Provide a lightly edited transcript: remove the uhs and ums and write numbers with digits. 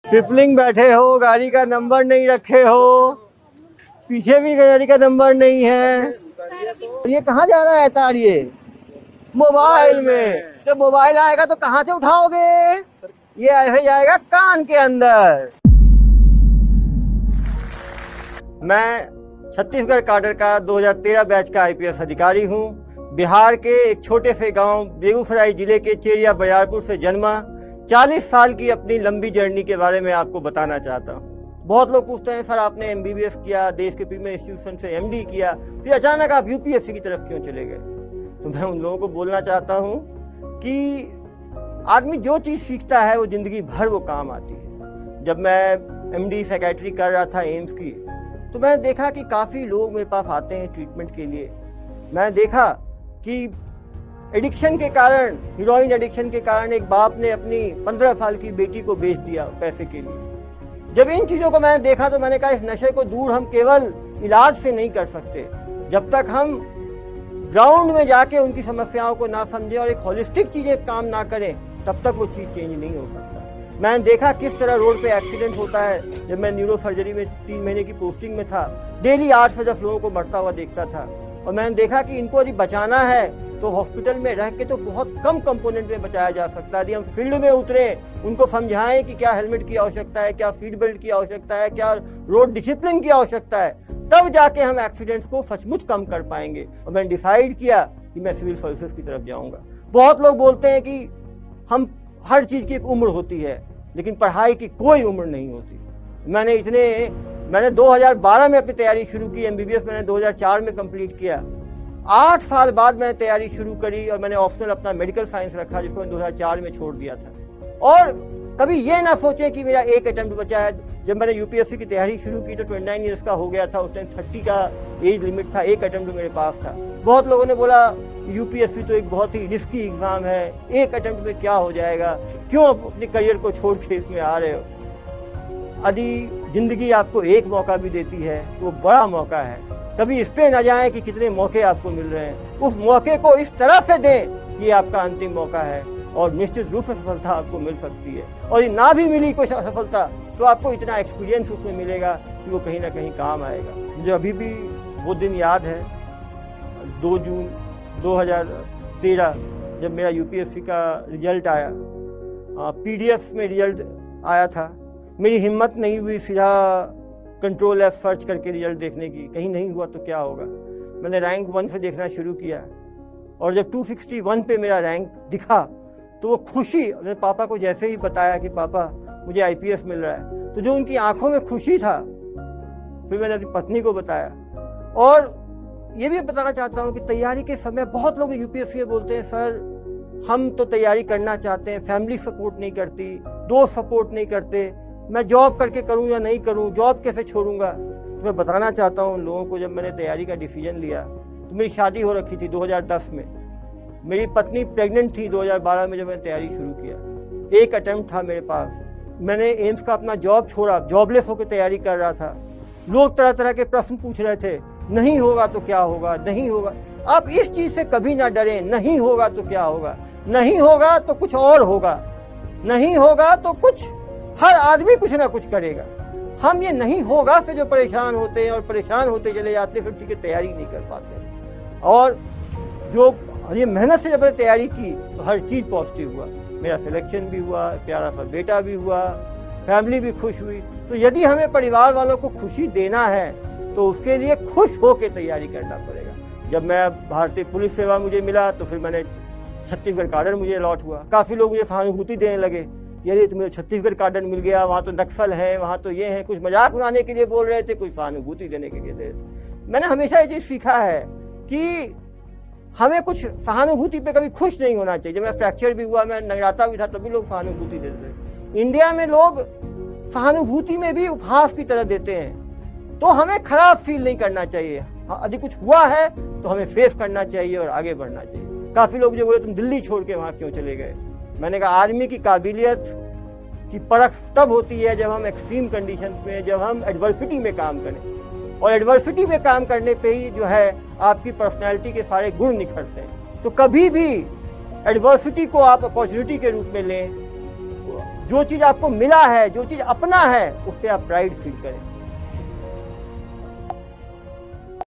Tripling बैठे हो, गाड़ी का नंबर नहीं रखे हो, पीछे भी गाड़ी का नंबर नहीं है। ये कहाँ जा रहा है तार? ये मोबाइल में। तो मोबाइल आएगा तो कहाँ से उठाओगे? ये ऐसे जाएगा कान के अंदर। मैं छत्तीसगढ़ काडर का 2013 बैच का आईपीएस अधिकारी हूँ। बिहार के एक छोटे से गांव बेगूसराय जिले के चेरिया बरियारपुर से जन्मा। 40 साल की अपनी लंबी जर्नी के बारे में आपको बताना चाहता हूँ। बहुत लोग पूछते हैं सर आपने एमबीबीएस किया, देश के प्रीमियर इंस्टीट्यूशन से एमडी किया, फिर अचानक आप यूपीएससी की तरफ क्यों चले गए? तो मैं उन लोगों को बोलना चाहता हूँ कि आदमी जो चीज़ सीखता है वो जिंदगी भर वो काम आती है। जब मैं एमडी साइकेट्री कर रहा था एम्स की, तो मैंने देखा कि काफ़ी लोग मेरे पास आते हैं ट्रीटमेंट के लिए। मैं देखा कि एडिक्शन के कारण, हीरोइन एडिक्शन के कारण एक बाप ने अपनी 15 साल की बेटी को बेच दिया पैसे के लिए। जब इन चीज़ों को मैंने देखा तो मैंने कहा इस नशे को दूर हम केवल इलाज से नहीं कर सकते। जब तक हम ग्राउंड में जाके उनकी समस्याओं को ना समझें और एक होलिस्टिक चीज़ें काम ना करें, तब तक वो चीज़ चेंज नहीं हो सकता। मैंने देखा किस तरह रोड पे एक्सीडेंट होता है। जब मैं न्यूरो सर्जरी में 3 महीने की पोस्टिंग में था, डेली 8 से 10 लोगों को मरता हुआ देखता था। और मैंने देखा कि इनको यदि बचाना है तो हॉस्पिटल में रह के तो बहुत कम कंपोनेंट में बचाया जा सकता है। यदि हम फील्ड में उतरें, उनको समझाएं कि क्या हेलमेट की आवश्यकता है, क्या सीट बेल्ट की आवश्यकता है, क्या रोड डिसिप्लिन की आवश्यकता है, तब जाके हम एक्सीडेंट्स को सचमुच कम कर पाएंगे। और मैंने डिसाइड किया कि मैं सिविल सर्विसेज की तरफ जाऊँगा। बहुत लोग बोलते हैं कि हम हर चीज़ की एक उम्र होती है, लेकिन पढ़ाई की कोई उम्र नहीं होती। मैंने 2012 में अपनी तैयारी शुरू की। एमबीबीएस मैंने 2004 में कंप्लीट किया। 8 साल बाद मैंने तैयारी शुरू करी और मैंने ऑप्शनल अपना मेडिकल साइंस रखा, जिसको मैं 2004 में छोड़ दिया था। और कभी ये ना सोचें कि मेरा एक अटेम्प्ट बचा है। जब मैंने यूपीएससी की तैयारी शुरू की तो 29 ईयर्स का हो गया था। उस टाइम 30 का एज लिमिट था। एक अटेम्प्ट मेरे पास था। बहुत लोगों ने बोला यूपीएससी तो एक बहुत ही रिस्की एग्जाम है, एक अटेम्प्ट में क्या हो जाएगा, क्यों अपने करियर को छोड़ के इसमें आ रहे हो? यदि जिंदगी आपको एक मौका भी देती है तो वो बड़ा मौका है। कभी इस पे ना जाएं कि कितने मौके आपको मिल रहे हैं। उस मौके को इस तरह से दें कि ये आपका अंतिम मौका है और निश्चित रूप से सफलता आपको मिल सकती है। और ये ना भी मिली कोई सफलता तो आपको इतना एक्सपीरियंस उसमें मिलेगा कि वो कहीं ना कहीं काम आएगा। मुझे अभी भी वो दिन याद है, 2 जून 2013 जब मेरा यूपीएससी का रिजल्ट आया। पीडीएफ में रिजल्ट आया था। मेरी हिम्मत नहीं हुई सीधा कंट्रोल एफ सर्च करके रिजल्ट देखने की, कहीं नहीं हुआ तो क्या होगा। मैंने रैंक 1 से देखना शुरू किया और जब 261 पे मेरा रैंक दिखा तो वो खुशी, मैंने पापा को जैसे ही बताया कि पापा मुझे आईपीएस मिल रहा है, तो जो उनकी आंखों में खुशी था, फिर मैंने अपनी पत्नी को बताया। और ये भी बताना चाहता हूँ कि तैयारी के समय बहुत लोग यूपीएससी में बोलते हैं सर हम तो तैयारी करना चाहते हैं, फैमिली सपोर्ट नहीं करती, दोस्त सपोर्ट नहीं करते, मैं जॉब करके करूं या नहीं करूं, जॉब कैसे छोड़ूंगा। तो मैं बताना चाहता हूं उन लोगों को, जब मैंने तैयारी का डिसीजन लिया तो मेरी शादी हो रखी थी 2010 में। मेरी पत्नी प्रेग्नेंट थी 2012 में जब मैंने तैयारी शुरू किया। एक अटेम्प्ट था मेरे पास। मैंने एम्स का अपना जॉब छोड़ा, जॉबलेस होकर तैयारी कर रहा था। लोग तरह तरह के प्रश्न पूछ रहे थे, नहीं होगा तो क्या होगा, नहीं होगा। आप इस चीज़ से कभी ना डरें, नहीं होगा तो क्या होगा, नहीं होगा तो कुछ और होगा, नहीं होगा तो कुछ, हर आदमी कुछ ना कुछ करेगा। हम ये नहीं होगा से जो परेशान होते हैं और परेशान होते चले जाते हैं, फिर ठीक है तैयारी नहीं कर पाते। और जो ये मेहनत से जब मैंने तैयारी की तो हर चीज़ पॉजिटिव हुआ। मेरा सिलेक्शन भी हुआ, प्यारा सा बेटा भी हुआ, फैमिली भी खुश हुई। तो यदि हमें परिवार वालों को खुशी देना है तो उसके लिए खुश होकर तैयारी करना पड़ेगा। जब मैं भारतीय पुलिस सेवा मुझे मिला तो फिर मैंने छत्तीसगढ़ काडर मुझे अलॉट हुआ। काफ़ी लोग मुझे सहानुभूति देने लगे, यानी तुम्हें छत्तीसगढ़ काडर मिल गया, वहाँ तो नक्सल है, वहाँ तो ये है। कुछ मजाक उड़ाने के लिए बोल रहे थे, कुछ सहानुभूति देने के लिए दे। मैंने हमेशा ये चीज़ सीखा है कि हमें कुछ सहानुभूति पे कभी खुश नहीं होना चाहिए। जब मैं फ्रैक्चर भी हुआ, मैं नगराता भी था, तभी लोग सहानुभूति देते थे। इंडिया में लोग सहानुभूति में भी उपहास की तरह देते हैं। तो हमें खराब फील नहीं करना चाहिए। हाँ, यदि कुछ हुआ है तो हमें फेस करना चाहिए और आगे बढ़ना चाहिए। काफ़ी लोग मुझे बोले तुम दिल्ली छोड़ के वहाँ क्यों चले गए। मैंने कहा आदमी की काबिलियत की परख तब होती है जब हम एक्सट्रीम कंडीशंस में, जब हम एडवर्सिटी में काम करें। और एडवर्सिटी में काम करने पे ही जो है आपकी पर्सनैलिटी के सारे गुण निखरते हैं। तो कभी भी एडवर्सिटी को आप अपॉर्चुनिटी के रूप में लें। जो चीज़ आपको मिला है, जो चीज़ अपना है, उस पर आप प्राइड फील करें।